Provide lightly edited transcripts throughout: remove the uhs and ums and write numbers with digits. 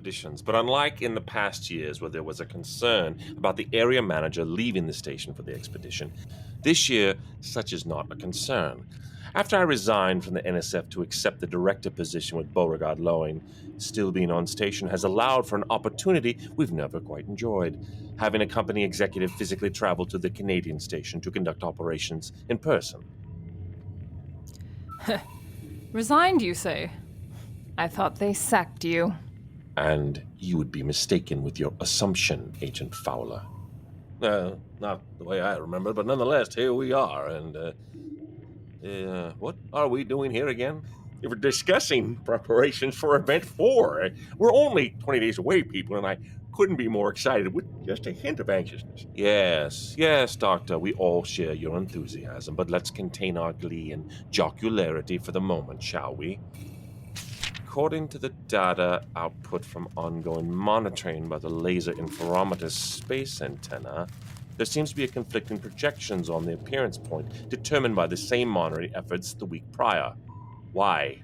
expeditions, but unlike in the past years where there was a concern about the area manager leaving the station for the expedition, this year such is not a concern. After I resigned from the NSF to accept the director position with Beauregard Loewen, still being on station has allowed for an opportunity we've never quite enjoyed, having a company executive physically travel to the Canadian station to conduct operations in person. Resigned, you say? I thought they sacked you. And you would be mistaken with your assumption, Agent Fowler. Not the way I remember, but nonetheless, here we are, and, what are we doing here again? We're discussing preparations for Event 4. We're only 20 days away, people, and I couldn't be more excited with just a hint of anxiousness. Yes, Doctor, we all share your enthusiasm, but let's contain our glee and jocularity for the moment, shall we? According to the data output from ongoing monitoring by the laser interferometer space antenna, there seems to be a conflicting projections on the appearance point determined by the same monitoring efforts the week prior. Why?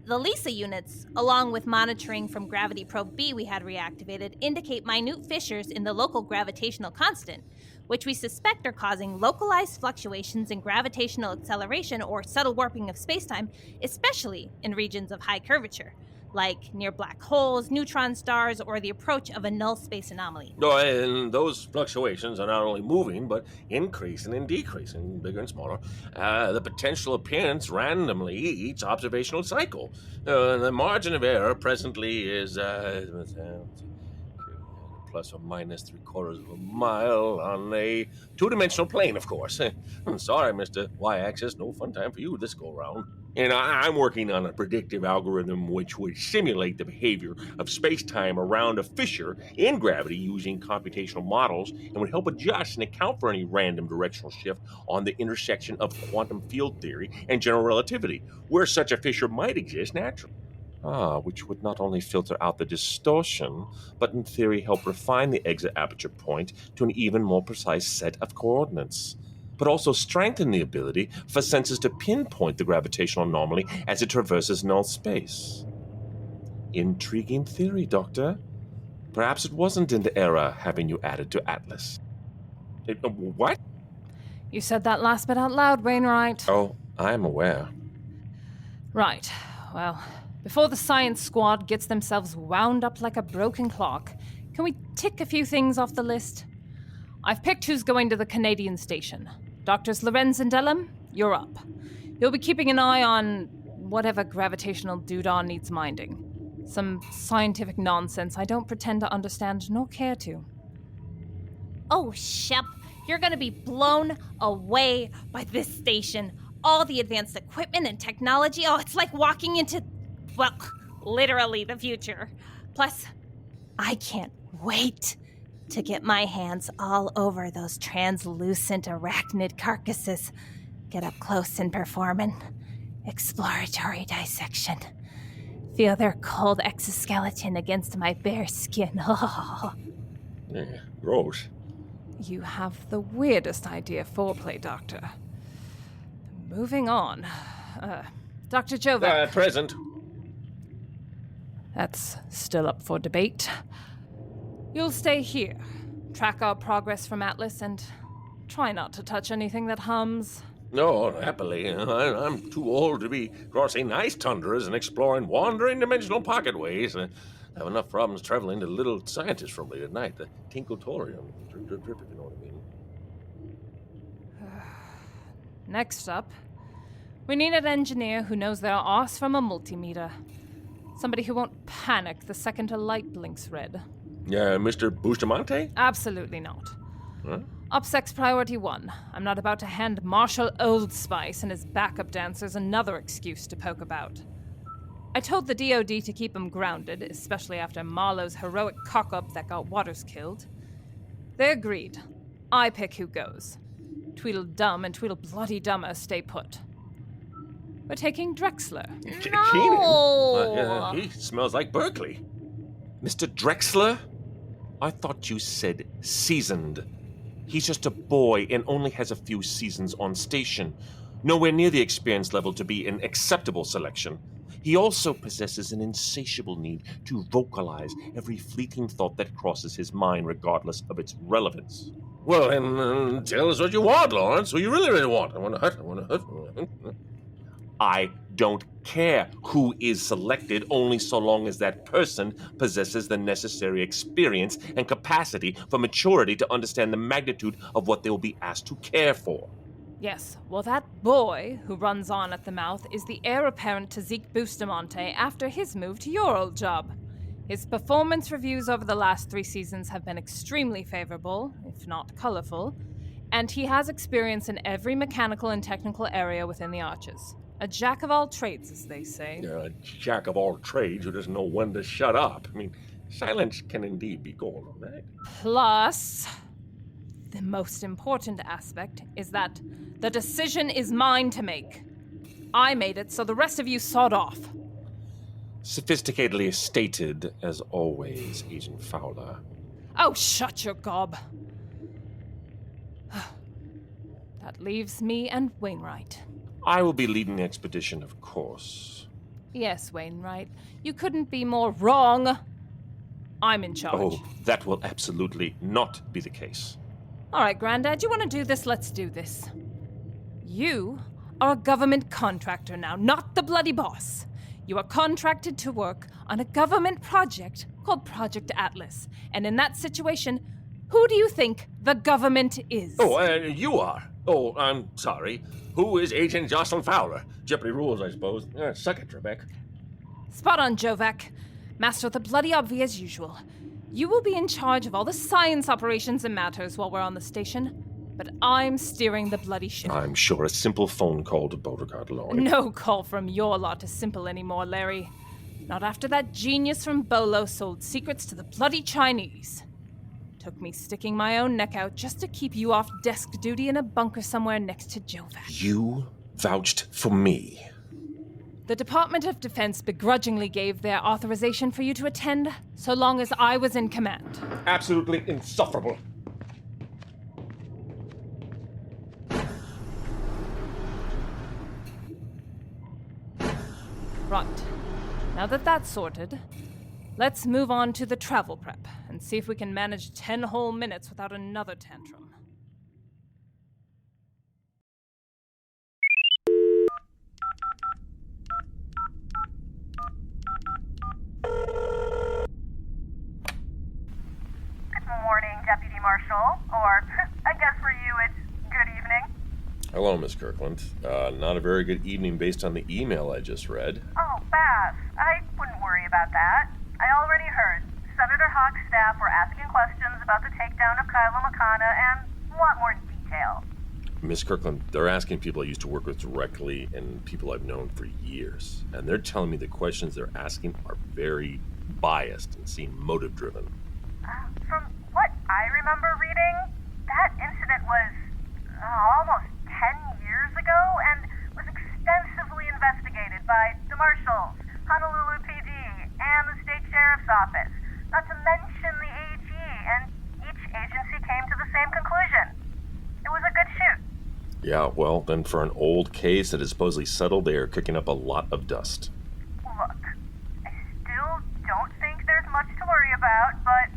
The LISA units, along with monitoring from Gravity Probe B we had reactivated, indicate minute fissures in the local gravitational constant, which we suspect are causing localized fluctuations in gravitational acceleration or subtle warping of spacetime, especially in regions of high curvature, like near black holes, neutron stars, or the approach of a null space anomaly. Oh, and those fluctuations are not only moving, but increasing and decreasing, bigger and smaller. The potential appearance randomly each observational cycle. The margin of error presently is plus or minus 3/4 of a mile on a two-dimensional plane, of course. I'm sorry, Mr. Y-axis, no fun time for you this go-round. And I'm working on a predictive algorithm which would simulate the behavior of space-time around a fissure in gravity using computational models and would help adjust and account for any random directional shift on the intersection of quantum field theory and general relativity, where such a fissure might exist naturally. Which would not only filter out the distortion, but in theory help refine the exit aperture point to an even more precise set of coordinates, but also strengthen the ability for sensors to pinpoint the gravitational anomaly as it traverses null space. Intriguing theory, Doctor. Perhaps it wasn't in the error having you added to Atlas. What? You said that last bit out loud, Wainwright. Oh, I'm aware. Right. Well, before the science squad gets themselves wound up like a broken clock, can we tick a few things off the list? I've picked who's going to the Canadian station. Doctors Lorenz and Dellum, you're up. You'll be keeping an eye on whatever gravitational doodah needs minding. Some scientific nonsense I don't pretend to understand nor care to. Oh, Shep, you're gonna be blown away by this station. All the advanced equipment and technology, it's like walking into, well, literally the future. Plus, I can't wait to get my hands all over those translucent arachnid carcasses. Get up close and perform an exploratory dissection. Feel their cold exoskeleton against my bare skin. Gross. You have the weirdest idea foreplay, Doctor. Moving on. Dr. Jovek. Present. That's still up for debate. You'll stay here, track our progress from Atlas, and try not to touch anything that hums. No, happily. I'm too old to be crossing ice tundras and exploring wandering dimensional pocketways. I have enough problems traveling to little scientist room late at night, the Tinkletorium. Drip, drip, drip, if you know what I mean. Next up, we need an engineer who knows their arse from a multimeter. Somebody who won't panic the second a light blinks red. Mr. Bustamante? Absolutely not. Huh? OPSEC priority 1. I'm not about to hand Marshal Old Spice and his backup dancers another excuse to poke about. I told the DoD to keep him grounded, especially after Marlowe's heroic cock-up that got Waters killed. They agreed. I pick who goes. Tweedledum and Tweedledummer stay put. We're taking Drexler. No! He smells like Berkeley. Mr. Drexler? I thought you said seasoned. He's just a boy and only has a few seasons on station. Nowhere near the experience level to be an acceptable selection. He also possesses an insatiable need to vocalize every fleeting thought that crosses his mind, regardless of its relevance. Well, then, tell us what you want, Lawrence. What you really want. I want to hurt. I don't care who is selected, only so long as that person possesses the necessary experience and capacity for maturity to understand the magnitude of what they will be asked to care for. Yes, well, that boy who runs on at the mouth is the heir apparent to Zeke Bustamante after his move to your old job. His performance reviews over the last 3 seasons have been extremely favorable, if not colorful, and he has experience in every mechanical and technical area within the Arches. A jack of all trades, as they say. A jack of all trades who doesn't know when to shut up. I mean, silence can indeed be gold, right? Plus, the most important aspect is that the decision is mine to make. I made it, so the rest of you sod off. Sophisticatedly stated, as always, Agent Fowler. Oh, shut your gob. That leaves me and Wainwright. I will be leading the expedition, of course. Yes, Wainwright. You couldn't be more wrong. I'm in charge. Oh, that will absolutely not be the case. All right, Grandad, you want to do this? Let's do this. You are a government contractor now, not the bloody boss. You are contracted to work on a government project called Project Atlas. And in that situation, who do you think the government is? Oh, you are. Oh, I'm sorry. Who is Agent Jocelyn Fowler? Jeopardy rules, I suppose. Suck it, Trebek. Spot on, Jovac. Master of the bloody obvious as usual. You will be in charge of all the science operations and matters while we're on the station, but I'm steering the bloody ship. I'm sure a simple phone call to Beauregard Lloyd. No call from your lot is simple anymore, Larry. Not after that genius from Bolo sold secrets to the bloody Chinese. Took me sticking my own neck out just to keep you off desk duty in a bunker somewhere next to Jovac. You vouched for me. The Department of Defense begrudgingly gave their authorization for you to attend, so long as I was in command. Absolutely insufferable. Right. Now that that's sorted, let's move on to the travel prep and see if we can manage 10 whole minutes without another tantrum. Morning, Deputy Marshal, or I guess for you it's good evening. Hello, Miss Kirkland. Not a very good evening based on the email I just read. Oh, Bass, I wouldn't worry about that. I already heard. Senator Hawk's staff were asking questions about the takedown of Kylo Makana and a lot more detail. Miss Kirkland, they're asking people I used to work with directly and people I've known for years. And they're telling me the questions they're asking are very biased and seem motive-driven. From what I remember reading, that incident was almost 10 years ago and was extensively investigated by the Marshals, Honolulu PD, and the State Sheriff's Office, not to mention the AG, and each agency came to the same conclusion. It was a good shoot. Yeah, well, then for an old case that is supposedly settled, they are kicking up a lot of dust. Look, I still don't think there's much to worry about, but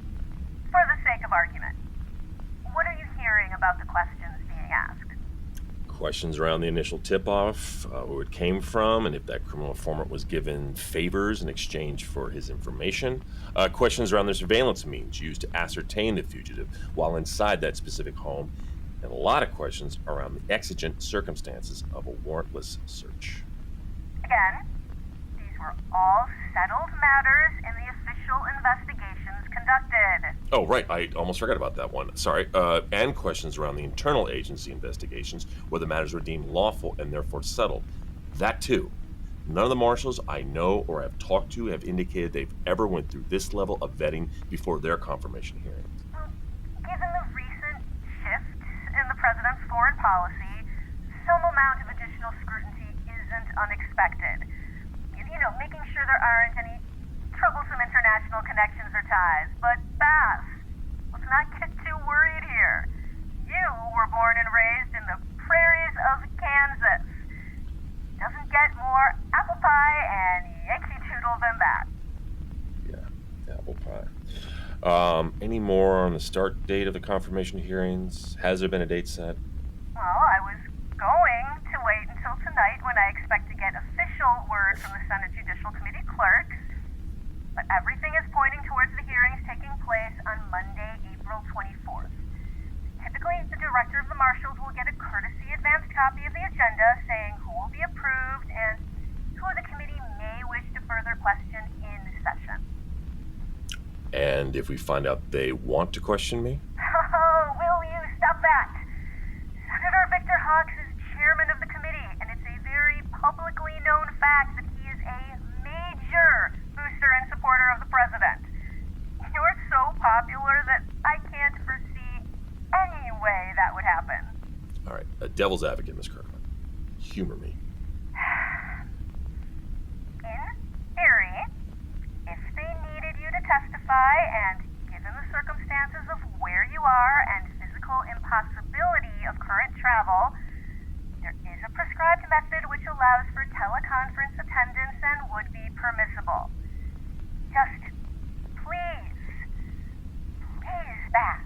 for the sake of argument, what are you hearing about the questions being asked? Questions around the initial tip-off, where it came from, and if that criminal informant was given favors in exchange for his information. Questions around the surveillance means used to ascertain the fugitive while inside that specific home. And a lot of questions around the exigent circumstances of a warrantless search. Again, these were all settled matters in the official investigations conducted. Oh, right. I almost forgot about that one. Sorry. And questions around the internal agency investigations where the matters were deemed lawful and therefore settled. That too. None of the marshals I know or have talked to have indicated they've ever went through this level of vetting before their confirmation hearing. Given the recent shifts in the president's foreign policy, some amount of additional scrutiny isn't unexpected. You know, making sure there aren't any troublesome international connections or ties. But Bass, let's not get too worried here. You were born and raised in the prairies of Kansas. Doesn't get more apple pie, and Yankee Doodle than that. Yeah, apple pie. Any more on the start date of the confirmation hearings? Has there been a date set? Well, I was going to wait until tonight when I expect to get official word from the Senate Judicial Committee clerks. But everything is pointing towards the hearings taking place on Monday, April 24th. Typically, the director of the Marshals will get a courtesy advanced copy of the agenda saying who will be approved and who the committee may wish to further question in session. And if we find out they want to question me? Oh, will you stop that? Senator Victor Hawks is chairman of the committee, and it's a very publicly known fact that he is a major booster and supporter of the president. You're so popular that I can't foresee any way that would happen. All right, a devil's advocate, Miss Kirkland. Humor me. In theory, if they needed you to testify, and given the circumstances of where you are and physical impossibility of current travel, there is a prescribed method which allows for teleconference attendance and would be permissible. Just please, Bass,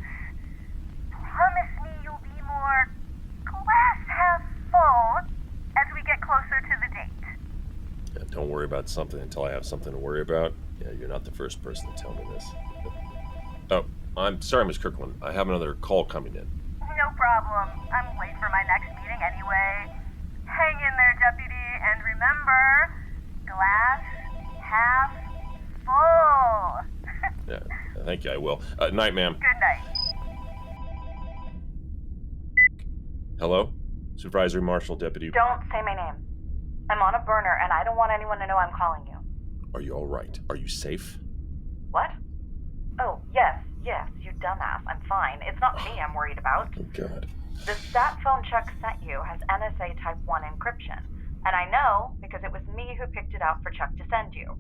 promise me you'll be more glass half full as we get closer to the date. Yeah, don't worry about something until I have something to worry about. Yeah, you're not the first person to tell me this. Oh, I'm sorry, Miss Kirkland. I have another call coming in. No problem. I'm late for my next meeting anyway. Hang in there, Deputy, and remember, glass half full. Yeah, thank you, I will. Night, ma'am. Good night. Hello? Supervisory Marshal Deputy. Don't say my name. I'm on a burner, and I don't want anyone to know I'm calling you. Are you all right? Are you safe? What? Oh, yes, you dumbass. I'm fine. It's not me I'm worried about. Oh, God. The stat phone Chuck sent you has NSA Type 1 encryption, and I know because it was me who picked it out for Chuck to send you.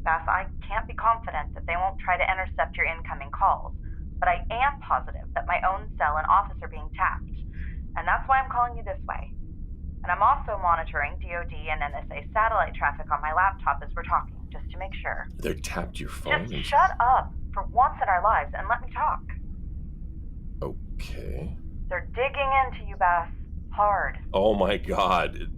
Bass, I can't be confident that they won't try to intercept your incoming calls, but I am positive that my own cell and office are being tapped, and that's why I'm calling you this way. And I'm also monitoring DoD and NSA satellite traffic on my laptop as we're talking, just to make sure. They tapped your phone? Just shut up for once in our lives and let me talk. Okay. They're digging into you, Bass. Hard. Oh, my God.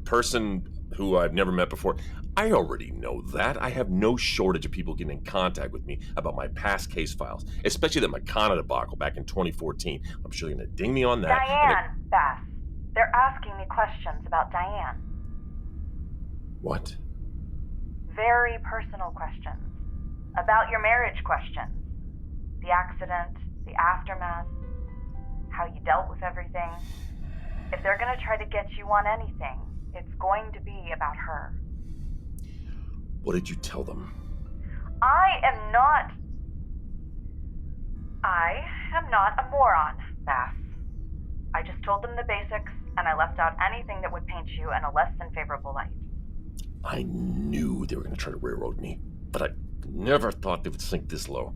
Person who I've never met before. I already know that. I have no shortage of people getting in contact with me about my past case files, especially that McConnell debacle back in 2014. I'm sure you're going to ding me on that. Diane, Bass. They're asking me questions about Diane. What? Very personal questions. About your marriage questions. The accident, the aftermath, how you dealt with everything. If they're going to try to get you on anything, it's going to be about her. What did you tell them? I am not a moron, Bass. I just told them the basics, and I left out anything that would paint you in a less than favorable light. I knew they were going to try to railroad me, but I never thought they would sink this low.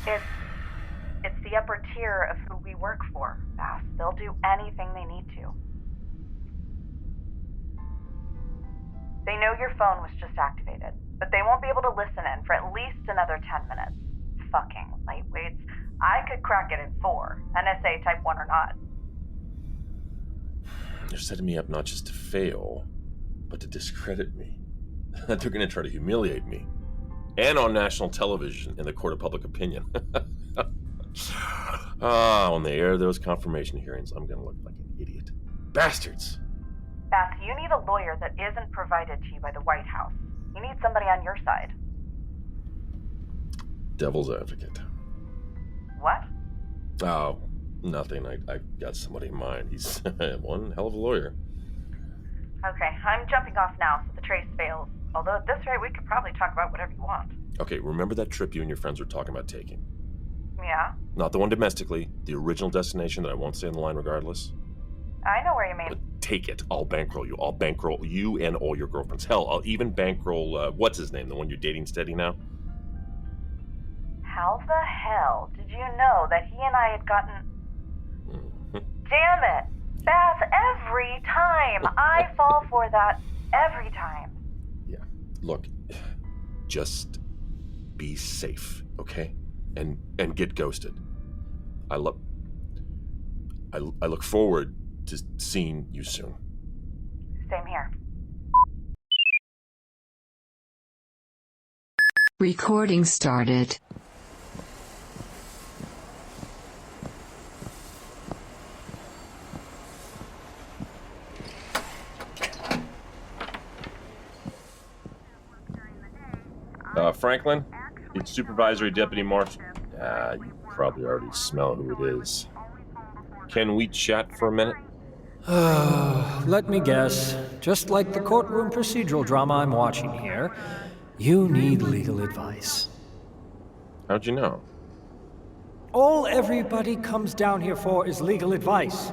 It's the upper tier of who we work for, Bass. They'll do anything they need to. They know your phone was just activated, but they won't be able to listen in for at least another 10 minutes. Fucking lightweights. I could crack it in 4, NSA Type 1 or not. They're setting me up not just to fail, but to discredit me. They're going to try to humiliate me. And on national television in the court of public opinion. When they air those confirmation hearings, I'm going to look like an idiot. Bastards! Bass, you need a lawyer that isn't provided to you by the White House. You need somebody on your side. Devil's advocate. What? Oh, nothing. I got somebody in mind. He's one hell of a lawyer. Okay, I'm jumping off now so the trace fails. Although at this rate, we could probably talk about whatever you want. Okay, remember that trip you and your friends were talking about taking? Yeah? Not the one domestically, the original destination that I won't say on the line regardless. I know where you mean. But take it. I'll bankroll you. I'll bankroll you and all your girlfriends. Hell, I'll even bankroll, what's his name, the one you're dating steady now? How the hell did you know that he and I had gotten... Damn it! Bass, every time I fall for that Every time. Yeah. Look, just be safe, okay? And get ghosted. I look forward to seeing you soon. Same here. Recording started. Franklin, it's Supervisory Deputy Marshal. You probably already smell who it is. Can we chat for a minute? Let me guess. Just like the courtroom procedural drama I'm watching here, you need legal advice. How'd you know? All everybody comes down here for is legal advice.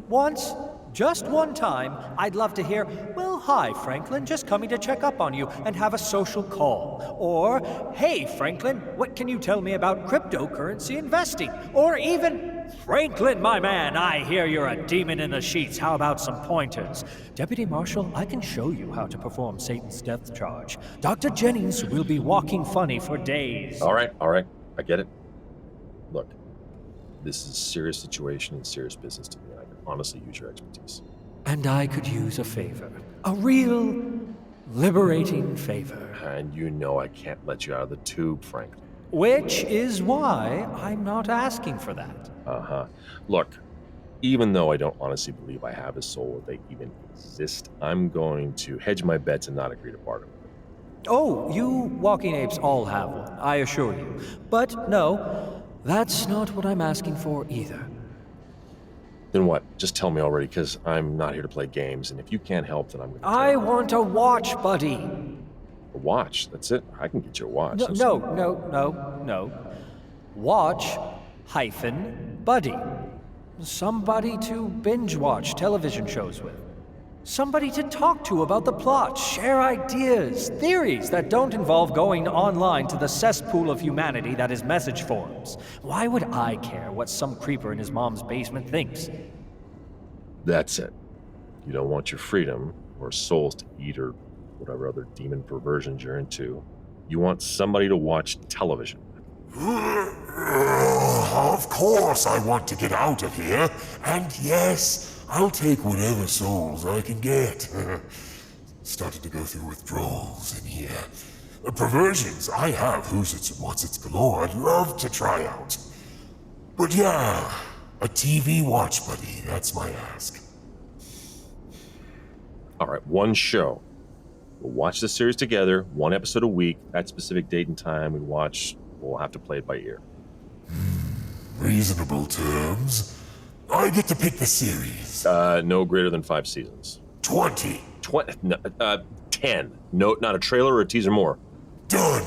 Once, just one time, I'd love to hear, well, hi, Franklin, just coming to check up on you and have a social call. Or, hey, Franklin, what can you tell me about cryptocurrency investing? Or even, Franklin, my man, I hear you're a demon in the sheets. How about some pointers? Deputy Marshal, I can show you how to perform Satan's death charge. Dr. Jennings will be walking funny for days. All right, I get it. Look, this is a serious situation and serious business to me. I can honestly use your expertise. And I could use a favor. A real, liberating favor. And you know I can't let you out of the tube, Franklin. Which is why I'm not asking for that. Uh-huh. Look, even though I don't honestly believe I have a soul or they even exist, I'm going to hedge my bets and not agree to bargain with it. Oh, you walking apes all have one, I assure you. But no, that's not what I'm asking for either. Then what? Just tell me already, because I'm not here to play games, and if you can't help, then I'm going to I want a watch, buddy. A watch? That's it? I can get you a watch. No. Watch hyphen buddy. Somebody to binge watch television shows with. Somebody to talk to about the plot, share ideas, theories that don't involve going online to the cesspool of humanity that is message forums. Why would I care what some creeper in his mom's basement thinks? That's it. You don't want your freedom, or souls to eat, or whatever other demon perversions you're into. You want somebody to watch television. Of course I want to get out of here, and yes, I'll take whatever souls I can get. Started to go through withdrawals in here. Perversions, I have who's its and what's its galore. I'd love to try out. But yeah, a TV watch buddy, that's my ask. All right, one show. We'll watch the series together, one episode a week. That specific date and time we watch, we'll have to play it by ear. Reasonable terms. I get to pick the series. No greater than 5 seasons. 20. 10. No, not a trailer or a teaser more. Done.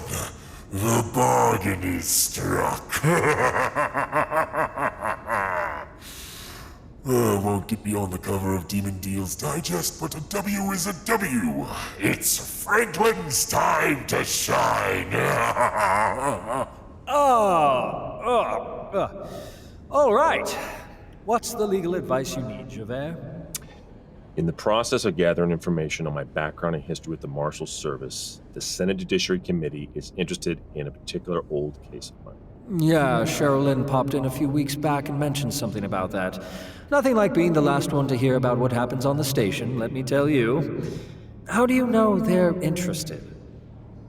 The bargain is struck. Won't get me on the cover of Demon Deals Digest, but a W is a W. It's Franklin's time to shine. All right. What's the legal advice you need, Javert? In the process of gathering information on my background and history with the Marshal Service, the Senate Judiciary Committee is interested in a particular old case of mine. Yeah, Sherilyn popped in a few weeks back and mentioned something about that. Nothing like being the last one to hear about what happens on the station, let me tell you. How do you know they're interested?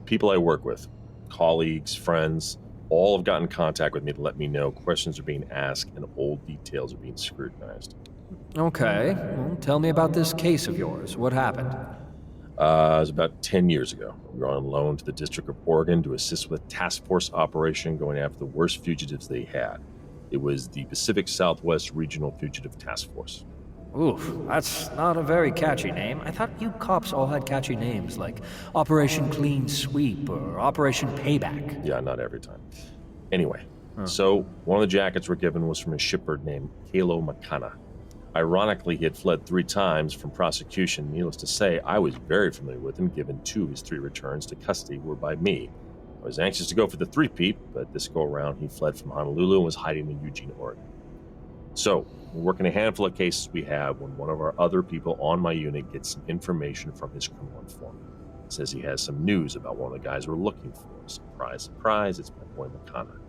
People I work with, colleagues, friends, all have gotten in contact with me to let me know questions are being asked and old details are being scrutinized. Okay, well, tell me about this case of yours. What happened? It was about 10 years ago. We were on loan to the District of Oregon to assist with a task force operation going after the worst fugitives they had. It was the Pacific Southwest Regional Fugitive Task Force. Oof, that's not a very catchy name. I thought you cops all had catchy names like Operation Clean Sweep or Operation Payback. Yeah, not every time. Anyway, so one of the jackets we're given was from a shipper named Kalo Makana. Ironically, he had fled 3 times from prosecution. Needless to say, I was very familiar with him, given 2 of his 3 returns to custody were by me. I was anxious to go for the 3-peat, but this go-around he fled from Honolulu and was hiding in Eugene, Oregon. So, we're working a handful of cases we have when one of our other people on my unit gets some information from his criminal informant. Says he has some news about one of the guys we're looking for. Surprise, surprise, it's my boy McConnell.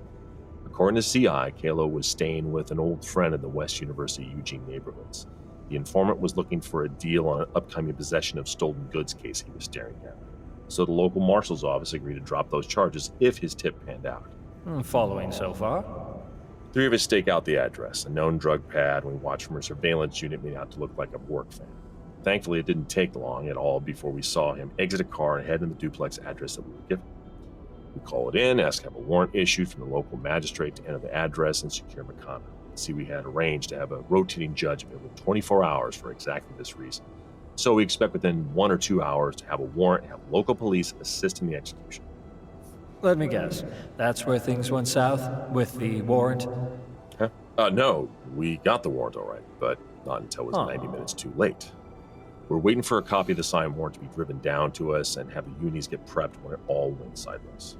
According to CI, Kalo was staying with an old friend in the West University Eugene neighborhoods. The informant was looking for a deal on an upcoming possession of stolen goods case he was staring at. So the local marshal's office agreed to drop those charges if his tip panned out. Following so far? 3 of us stake out the address, a known drug pad we watched from a surveillance unit made out to look like a work van. Thankfully, it didn't take long at all before we saw him exit a car and head in the duplex address that we were given. We call it in, ask to have a warrant issued from the local magistrate to enter the address and secure McConnell. See, we had arranged to have a rotating judge available 24 hours for exactly this reason. So we expect within 1 or 2 hours to have a warrant and have local police assist in the execution. Let me guess. That's where things went south? With the warrant? Huh? No, we got the warrant all right, but not until it was 90 minutes too late. We're waiting for a copy of the signed warrant to be driven down to us and have the unis get prepped when it all went sideways.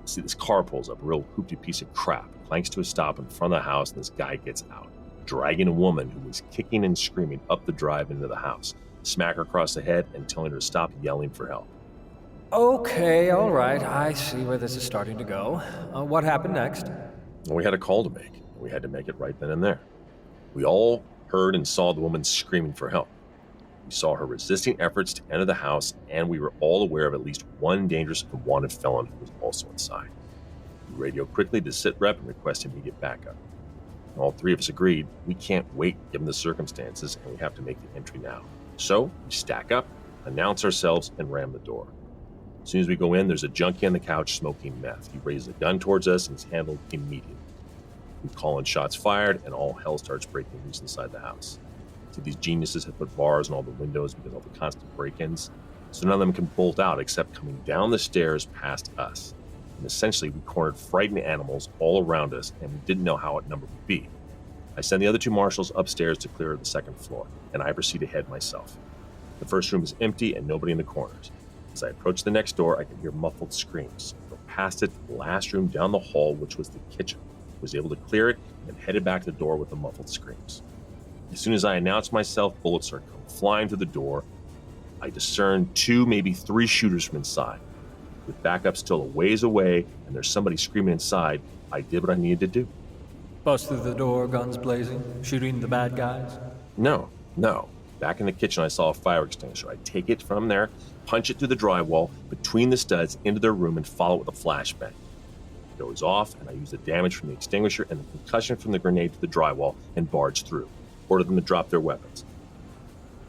See, this car pulls up, a real hoopty piece of crap, clanks to a stop in front of the house, and this guy gets out, dragging a woman who was kicking and screaming up the drive into the house, smack her across the head and telling her to stop yelling for help. Okay, all right. I see where this is starting to go. What happened next? Well, we had a call to make. We had to make it right then and there. We all heard and saw the woman screaming for help. We saw her resisting efforts to enter the house, and we were all aware of at least one dangerous and wanted felon who was also inside. We radioed quickly to sit rep and request him to get backup. All 3 of us agreed we can't wait given the circumstances, and we have to make the entry now. So we stack up, announce ourselves, and ram the door. As soon as we go in, there's a junkie on the couch smoking meth. He raises a gun towards us and is handled immediately. We call in shots fired, and all hell starts breaking loose inside the house. See, these geniuses have put bars on all the windows because of all the constant break-ins, so none of them can bolt out except coming down the stairs past us. And essentially, we cornered frightened animals all around us, and we didn't know how what number would be. I send the other 2 marshals upstairs to clear the second floor, and I proceed ahead myself. The first room is empty and nobody in the corners. As I approach the next door, I can hear muffled screams. I go past it to the last room down the hall, which was the kitchen. I was able to clear it and then headed back to the door with the muffled screams. As soon as I announce myself, bullets are come flying through the door. I discern 2, maybe 3 shooters from inside. With backup still a ways away and there's somebody screaming inside, I did what I needed to do. Bust through the door, guns blazing, shooting the bad guys? No. Back in the kitchen, I saw a fire extinguisher. I take it from there, punch it through the drywall, between the studs, into their room, and follow it with a flashbang. It goes off, and I use the damage from the extinguisher and the concussion from the grenade to the drywall and barge through. Order them to drop their weapons.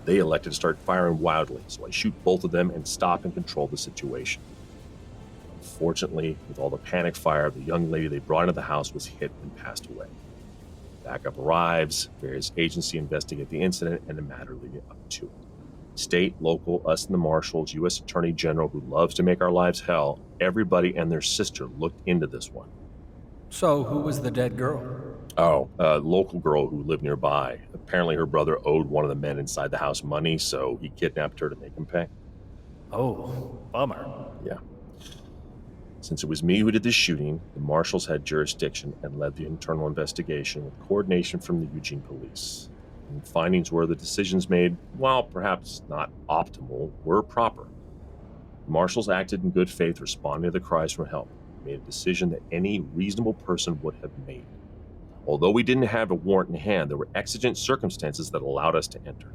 They elected to start firing wildly, so I shoot both of them and stop and control the situation. Unfortunately, with all the panic fire, the young lady they brought into the house was hit and passed away. Backup arrives, various agencies investigate the incident and the matter leading up to it. State, local, us and the marshals, U.S. Attorney General, who loves to make our lives hell, everybody and their sister looked into this one. So, who was the dead girl? Oh, a local girl who lived nearby. Apparently her brother owed one of the men inside the house money, so he kidnapped her to make him pay. Oh, bummer. Yeah. Since it was me who did the shooting, the marshals had jurisdiction and led the internal investigation with coordination from the Eugene police. And findings were the decisions made, while perhaps not optimal, were proper. The marshals acted in good faith, responding to the cries for help, and made a decision that any reasonable person would have made. Although we didn't have a warrant in hand, there were exigent circumstances that allowed us to enter.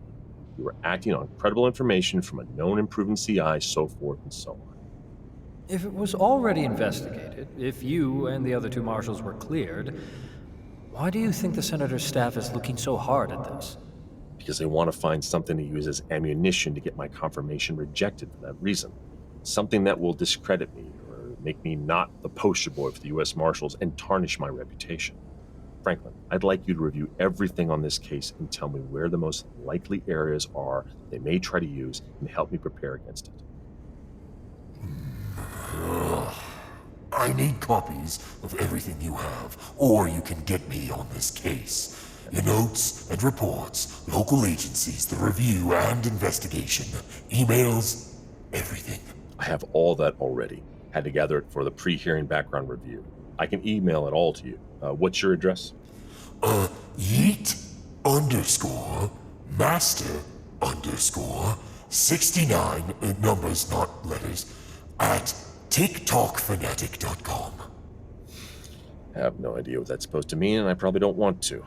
We were acting on credible information from a known and proven CI, so forth and so on. If it was already investigated, if you and the other 2 marshals were cleared, why do you think the senator's staff is looking so hard at this? Because they want to find something to use as ammunition to get my confirmation rejected for that reason. Something that will discredit me or make me not the poster boy for the U.S. Marshals and tarnish my reputation. Franklin, I'd like you to review everything on this case and tell me where the most likely areas are they may try to use and help me prepare against it. I need copies of everything you have, or you can get me on this case. Your notes and reports, local agencies, the review and investigation, emails, everything. I have all that already. Had to gather it for the pre-hearing background review. I can email it all to you. What's your address? Yeet underscore master underscore 69, numbers not letters, at TikTokFanatic.com. I have no idea what that's supposed to mean, and I probably don't want to.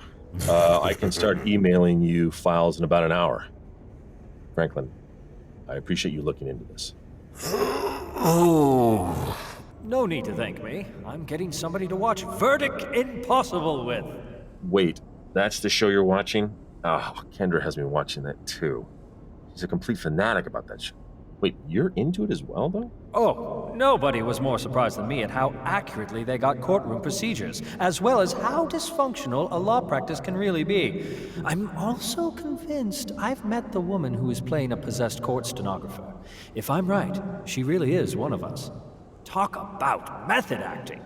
I can start emailing you files in about an hour. Franklin, I appreciate you looking into this. Oh. No need to thank me. I'm getting somebody to watch Verdict Impossible with. Wait, that's the show you're watching? Oh, Kendra has me watching that too. She's a complete fanatic about that show. Wait, you're into it as well, though? Oh, nobody was more surprised than me at how accurately they got courtroom procedures, as well as how dysfunctional a law practice can really be. I'm also convinced I've met the woman who is playing a possessed court stenographer. If I'm right, she really is one of us. Talk about method acting.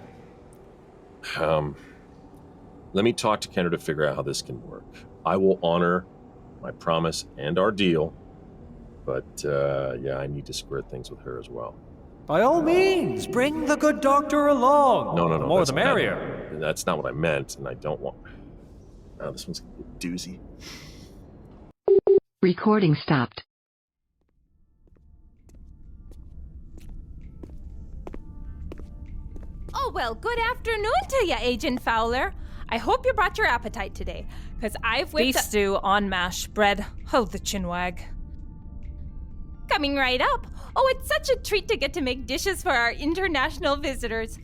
Let me talk to Kendra to figure out how this can work. I will honor my promise and our deal, but, yeah, I need to square things with her as well. By all means, bring the good doctor along. No. The more the merrier. That's not what I meant, and I don't want... Oh, this one's a doozy. Recording stopped. Oh, well, good afternoon to you, Agent Fowler. I hope you brought your appetite today, because I've whipped Beef up... stew on mash bread. Hold the chinwag. Coming right up. Oh, it's such a treat to get to make dishes for our international visitors.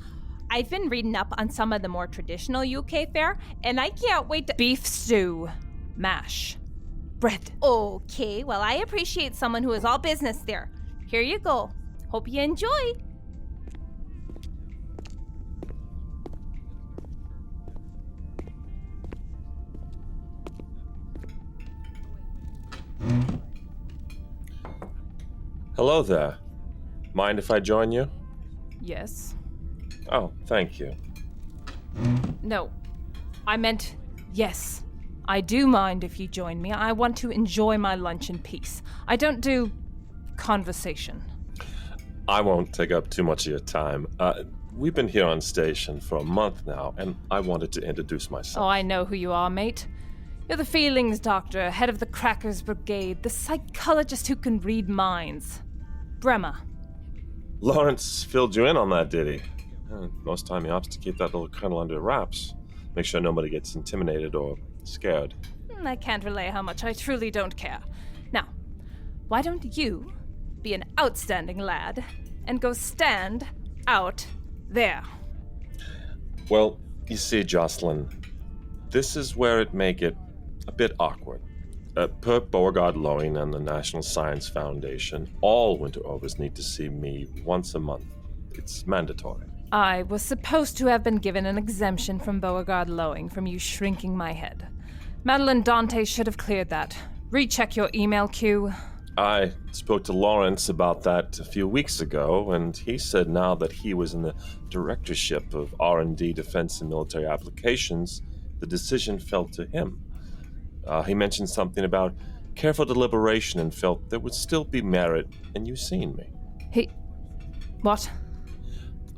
I've been reading up on some of the more traditional UK fare, and I can't wait to... Beef stew, mash, bread. Okay, well, I appreciate someone who is all business there. Here you go. Hope you enjoy. Hello there. Mind if I join you? Yes. Oh, thank you. No. I meant yes. I do mind if you join me. I want to enjoy my lunch in peace. I don't do conversation. I won't take up too much of your time. We've been here on station for a month now, and I wanted to introduce myself. Oh, I know who you are, mate. You're the feelings doctor, head of the Crackers Brigade, the psychologist who can read minds. Bremer. Lawrence filled you in on that, did he? Most time he opts to keep that little colonel under wraps. Make sure nobody gets intimidated or scared. I can't relay how much I truly don't care. Now, why don't you be an outstanding lad and go stand out there? Well, you see, Jocelyn, this is where it may get a bit awkward. Per Beauregard Loewen and the National Science Foundation, all winter overs need to see me once a month. It's mandatory. I was supposed to have been given an exemption from Beauregard Loewen from you shrinking my head. Madeline Dante should have cleared that. Recheck your email queue. I spoke to Lawrence about that a few weeks ago, and he said now that he was in the directorship of R&D, Defense and Military Applications, the decision fell to him. He mentioned something about careful deliberation and felt there would still be merit in you seeing me. What?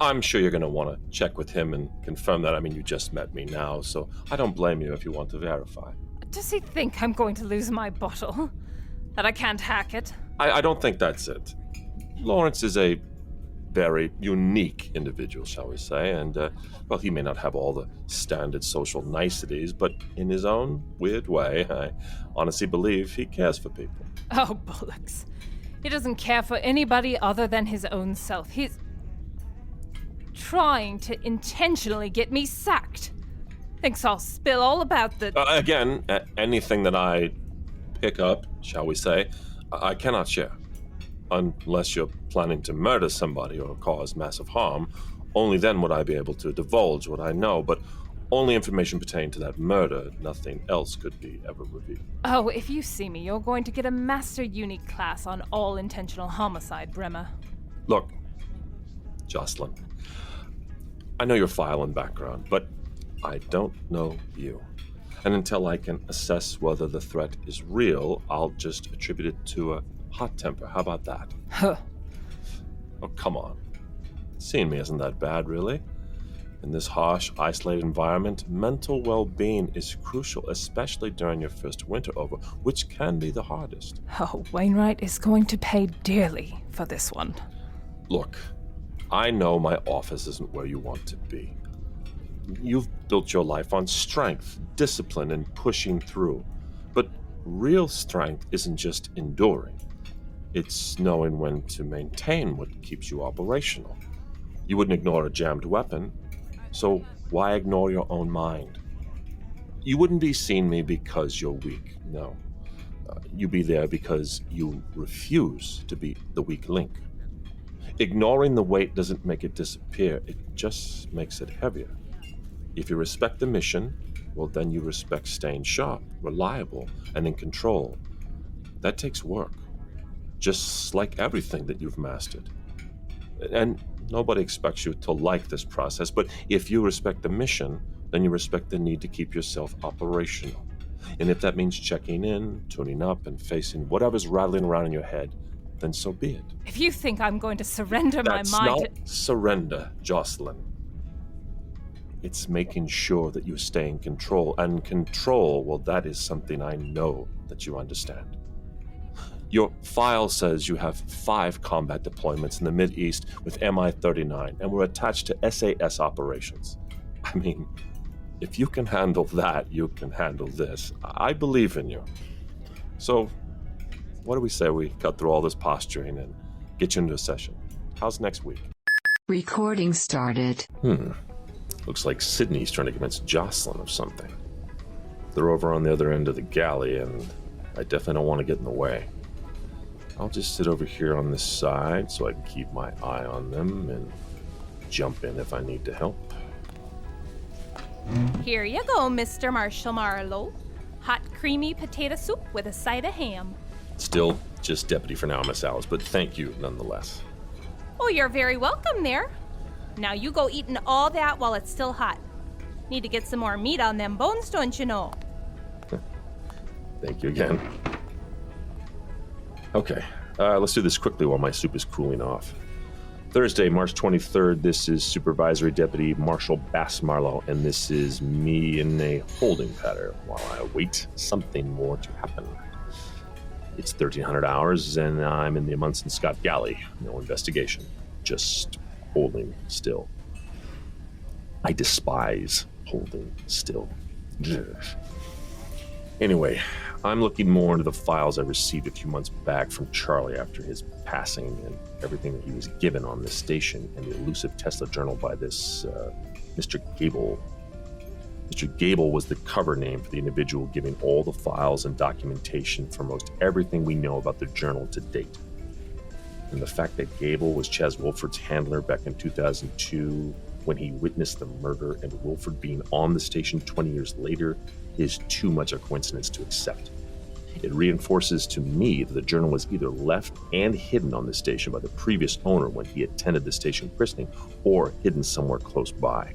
I'm sure you're going to want to check with him and confirm that. I mean, you just met me now, so I don't blame you if you want to verify. Does he think I'm going to lose my bottle? That I can't hack it? I don't think that's it. Lawrence is a very unique individual, shall we say, and, well, he may not have all the standard social niceties, but in his own weird way, I honestly believe he cares for people. Oh, bollocks. He doesn't care for anybody other than his own self. He's trying to intentionally get me sacked. Thinks I'll spill all about the... Again, anything that I pick up, shall we say, I cannot share. Unless you're planning to murder somebody or cause massive harm, only then would I be able to divulge what I know, but only information pertaining to that murder. Nothing else could be ever revealed. Oh, if you see me, you're going to get a Master Unique class on all intentional homicide, Bremer. Look, Jocelyn, I know your file and background, but I don't know you. And until I can assess whether the threat is real, I'll just attribute it to a hot temper. How about that? Huh. Oh, come on. Seeing me isn't that bad, really. In this harsh, isolated environment, mental well-being is crucial, especially during your first winter over, which can be the hardest. Oh, Wainwright is going to pay dearly for this one. Look, I know my office isn't where you want to be. You've built your life on strength, discipline, and pushing through. But real strength isn't just enduring. It's knowing when to maintain what keeps you operational. You wouldn't ignore a jammed weapon, so why ignore your own mind? You wouldn't be seeing me because you're weak, no. You'd be there because you refuse to be the weak link. Ignoring the weight doesn't make it disappear, it just makes it heavier. If you respect the mission, well, then you respect staying sharp, reliable, and in control. That takes work, just like everything that you've mastered. And nobody expects you to like this process, but if you respect the mission, then you respect the need to keep yourself operational. And if that means checking in, tuning up, and facing whatever's rattling around in your head, then so be it. If you think I'm going to surrender my mind... That's not surrender, Jocelyn. It's making sure that you stay in control. And control, well, that is something I know that you understand. Your file says you have 5 combat deployments in the Mideast with MI-39, and we're attached to SAS operations. I mean, if you can handle that, you can handle this. I believe in you. So, what do we say we cut through all this posturing and get you into a session? How's next week? Recording started. Looks like Sydney's trying to convince Jocelyn of something. They're over on the other end of the galley, and I definitely don't want to get in the way. I'll just sit over here on this side so I can keep my eye on them and jump in if I need to help. Here you go, Mr. Marshal Marlowe. Hot, creamy potato soup with a side of ham. Still just deputy for now, Miss Alice, but thank you nonetheless. Oh, you're very welcome there. Now you go eating all that while it's still hot. Need to get some more meat on them bones, don't you know? Thank you again. Okay, let's do this quickly while my soup is cooling off. Thursday, March 23rd, this is Supervisory Deputy Marshal Bass Marlowe, and this is me in a holding pattern while I await something more to happen. It's 1300 hours, and I'm in the Munson Scott Galley. No investigation, just holding still. I despise holding still. Anyway, I'm looking more into the files I received a few months back from Charlie after his passing and everything that he was given on this station and the elusive Tesla journal by this Mr. Gable. Mr. Gable was the cover name for the individual giving all the files and documentation for most everything we know about the journal to date. And the fact that Gable was Chaz Wolford's handler back in 2002 when he witnessed the murder and Wolford being on the station 20 years later is too much a coincidence to accept. It reinforces to me that the journal was either left and hidden on the station by the previous owner when he attended the station christening, or hidden somewhere close by.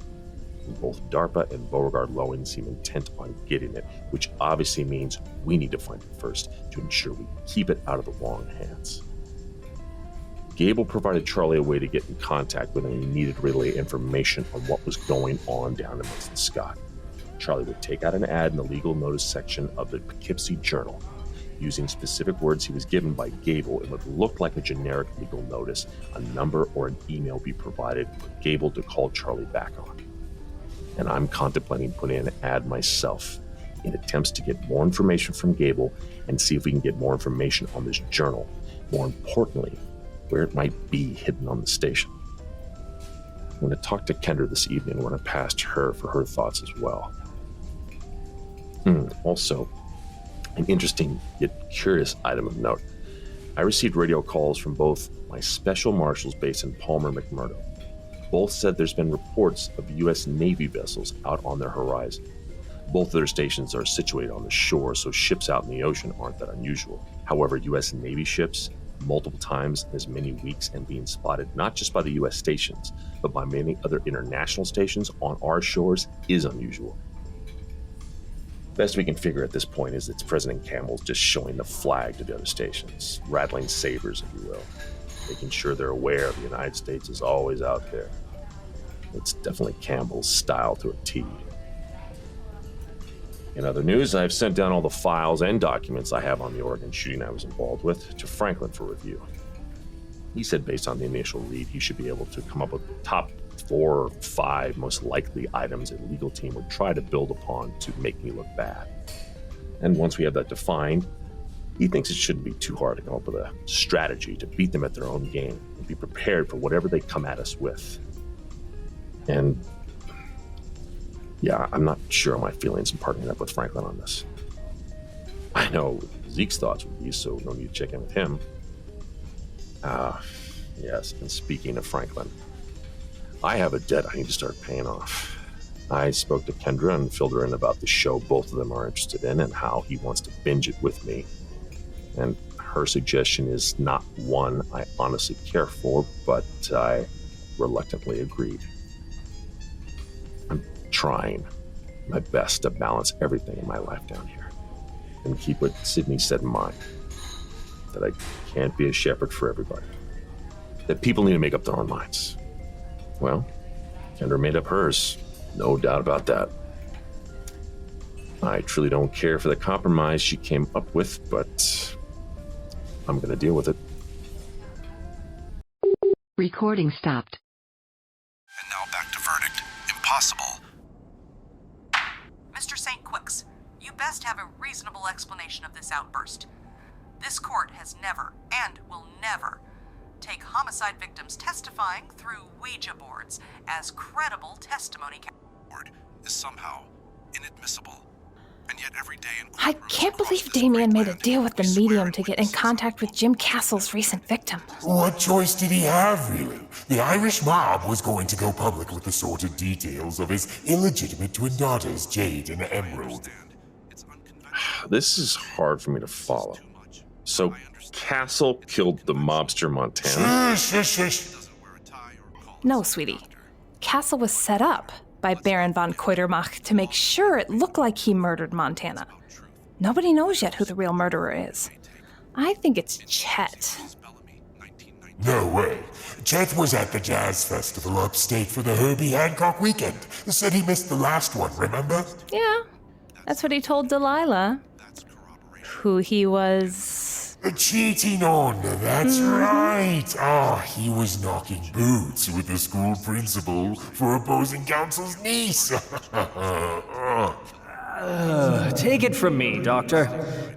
And both DARPA and Beauregard Loewen seem intent on getting it, which obviously means we need to find it first to ensure we keep it out of the wrong hands. Gable provided Charlie a way to get in contact with him when he needed to relay information on what was going on down in Munson Scott. Charlie would take out an ad in the legal notice section of the Poughkeepsie Journal. Using specific words he was given by Gable, it would look like a generic legal notice. A number or an email be provided for Gable to call Charlie back on. And I'm contemplating putting an ad myself in attempts to get more information from Gable and see if we can get more information on this journal. More importantly, where it might be hidden on the station. I'm going to talk to Kendra this evening when I passed her for her thoughts as well. Also, an interesting yet curious item of note. I received radio calls from both my special marshals based in Palmer McMurdo. Both said there's been reports of U.S. Navy vessels out on their horizon. Both of their stations are situated on the shore, so ships out in the ocean aren't that unusual. However, U.S. Navy ships, multiple times in as many weeks and being spotted not just by the U.S. stations, but by many other international stations on our shores is unusual. Best we can figure at this point is it's President Campbell's just showing the flag to the other stations, rattling sabers, if you will, making sure they're aware the United States is always out there. It's definitely Campbell's style to a T. In other news, I've sent down all the files and documents I have on the Oregon shooting I was involved with to Franklin for review. He said based on the initial read, he should be able to come up with the top 4 or 5 most likely items a legal team would try to build upon to make me look bad. And once we have that defined, he thinks it shouldn't be too hard to come up with a strategy to beat them at their own game and be prepared for whatever they come at us with. And yeah, I'm not sure of my feelings in partnering up with Franklin on this. I know Zeke's thoughts would be, so no need to check in with him. Yes, and speaking of Franklin, I have a debt I need to start paying off. I spoke to Kendra and filled her in about the show both of them are interested in and how he wants to binge it with me. And her suggestion is not one I honestly care for, but I reluctantly agreed. I'm trying my best to balance everything in my life down here and keep what Sydney said in mind, that I can't be a shepherd for everybody, that people need to make up their own minds. Well, Kendra made up hers, no doubt about that. I truly don't care for the compromise she came up with, but I'm going to deal with it. Recording stopped. And now back to verdict. Impossible. Mr. St. Quix, you best have a reasonable explanation of this outburst. This court has never, and will never, take homicide victims testifying through Ouija boards as credible testimony. Board is somehow inadmissible. And yet every day I can't believe Damien made a deal with the medium to get in contact with Jim Castle's recent victim. What choice did he have, really? The Irish mob was going to go public with the sordid details of his illegitimate twin daughters, Jade and Emerald. This is hard for me to follow. So, Castle killed the mobster Montana? No, sweetie. Castle was set up by Baron von Quatermacht to make sure it looked like he murdered Montana. Nobody knows yet who the real murderer is. I think it's Chet. No way. Chet was at the jazz festival upstate for the Herbie Hancock weekend. Said he missed the last one, remember? Yeah, that's what he told Delilah. Who he was... Cheating on, that's right. He was knocking boots with the school principal for opposing counsel's niece. Take it from me, Doctor.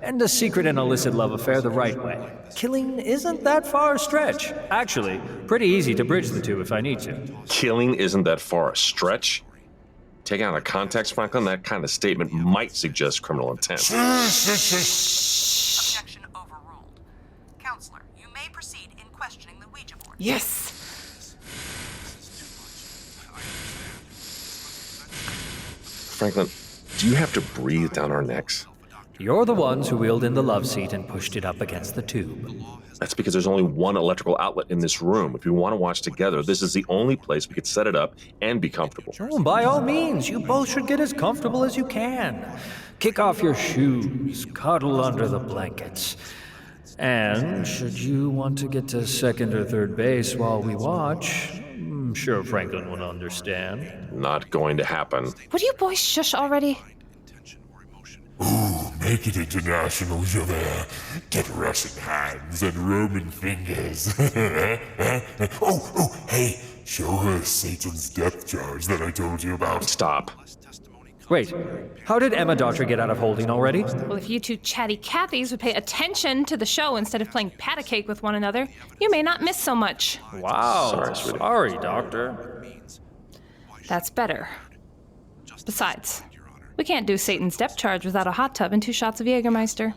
End a secret and illicit love affair the right way. Killing isn't that far a stretch. Actually, pretty easy to bridge the two if I need to. Killing isn't that far a stretch? Taken out of context, Franklin, that kind of statement might suggest criminal intent. Objection overruled. Counselor, you may proceed in questioning the Ouija board. Yes! Franklin, do you have to breathe down our necks? You're the ones who wheeled in the love seat and pushed it up against the tube. That's because there's only one electrical outlet in this room. If we want to watch together, this is the only place we could set it up and be comfortable. Oh, by all means, you both should get as comfortable as you can. Kick off your shoes, cuddle under the blankets. And should you want to get to second or third base while we watch, I'm sure Franklin will understand. Not going to happen. Would you boys shush already? Ooh, make it international, Javert. Get Russian hands and Roman fingers. Hey, show her Satan's depth charge that I told you about. Stop. Wait, how did Emma Daughter get out of holding already? Well, if you two chatty Cathys would pay attention to the show instead of playing pat a cake with one another, you may not miss so much. Wow, Sorry, Doctor. That's better. Besides, we can't do Satan's depth charge without a hot tub and 2 shots of Jägermeister.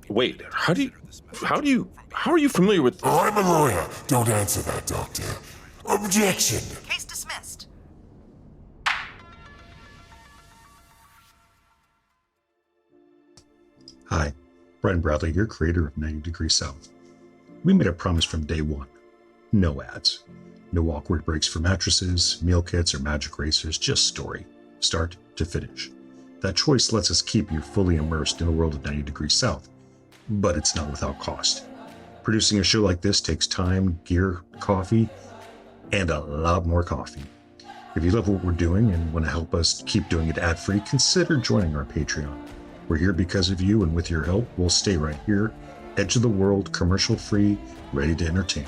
Wait, how are you familiar with... I'm a lawyer. Don't answer that, Doctor. Objection. Case dismissed. Hi, Brian Bradley here, creator of 90 Degrees South. We made a promise from day one. No ads. No awkward breaks for mattresses, meal kits, or magic racers, just story. Start to finish. That choice lets us keep you fully immersed in the world of 90 Degrees South. But it's not without cost. Producing a show like this takes time, gear, coffee, and a lot more coffee. If you love what we're doing and want to help us keep doing it ad-free, consider joining our Patreon. We're here because of you, and with your help, we'll stay right here, edge of the world, commercial-free, ready to entertain.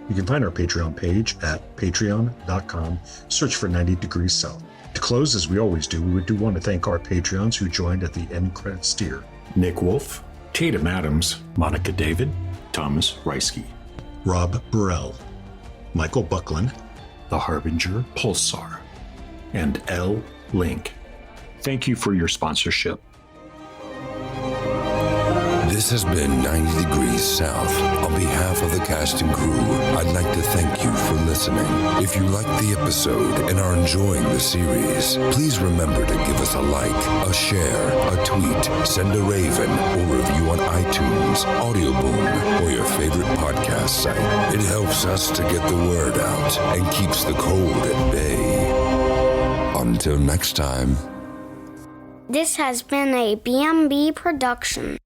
You can find our Patreon page at patreon.com. Search for 90 Degrees South. To close, as we always do, we do want to thank our Patreons who joined at the end credits tier. Nick Wolf, Tatum Adams, Monica David, Thomas Reisky, Rob Burrell, Michael Buckland, The Harbinger Pulsar, and L. Link. Thank you for your sponsorship. This has been 90 Degrees South. On behalf of the cast and crew, I'd like to thank you for listening. If you liked the episode and are enjoying the series, please remember to give us a like, a share, a tweet, send a raven, or review on iTunes, Audioboom, or your favorite podcast site. It helps us to get the word out and keeps the cold at bay. Until next time. This has been a BMB production.